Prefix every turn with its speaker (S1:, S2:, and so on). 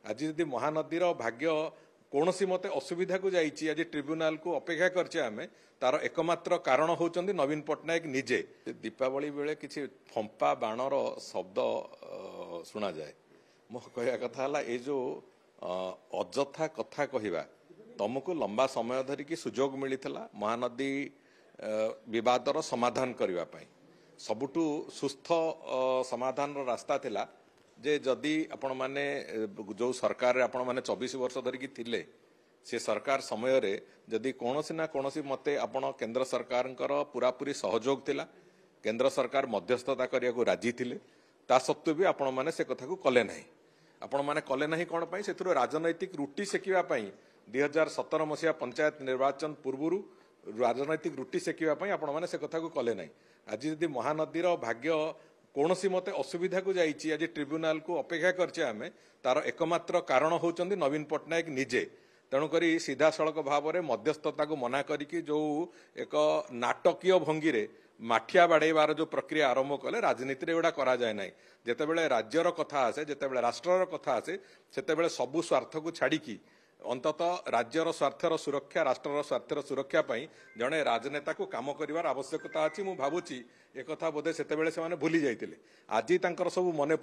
S1: आज जदि महानदीर भाग्य कौन मते असुविधा को जाइए आज ट्रिब्यूनाल को अपेक्षा करछे आमे तार एकमात्र कारण होचंदी नवीन पट्टनायक निजे। दीपावली बेले किसी फंपा बाणर शब्द शुणा जाए मो कहया कथा हला ए जो अजथा कथा कहवा तुमको लंबा समय धरिकी सुजोग मिलता महानदी विवादर समाधान करने सबुठु सुस्थ समाधान रास्ता थिला जे जदि आपण माने जो सरकार आपण माने 24 वर्ष धरिकी थिले से सरकार समय रे जदि कोनोसी ना कोनोसी मते आपण केंद्र सरकार पूरापूरी सहयोग थिला केंद्र सरकार मध्यस्थता करिया को राजी थिले ता सत्वे भी आपण माने से कथा को कले नाही आपण माने कले नाही कोन पई सेथुरो राजनैतिक रुटी सेकिवा पई 2017 मसिया पंचायत निर्वाचन पूर्वरु राजनैतिक रुटी सेकिवा पई आपण माने से कथा को कले नाही आज जदि महानदीर भाग्य कौन मते असुविधा को जाइए आज ट्रिब्यूनाल को अपेक्षा करछे आमे तार एकमात्र कारण होचंदी नवीन पट्टनायक निजे। तेणुक सीधा सड़क भाव में मध्यस्थता को मना करिकी जो एक नाटकीय भंगी रे माठिया बाड़ेबार जो प्रक्रिया आरंभ कले राजनीति एगुड़ा करा जाए ना जितेबाला राज्यर कथा आसे जितेबाला राष्ट्रर कथा आसे सेतेबेले सबु स्वार्थ को छाड़िकी अंततः राज्यर स्वार्थर सुरक्षा राष्ट्रर स्वार्थर सुरक्षा पाई जड़े राजनेता को काम करिवार आवश्यकता अछि। मु भाबुची एक कथा बोधे सेतेबेले से माने भूली जाइतिले आज तांकर सब मने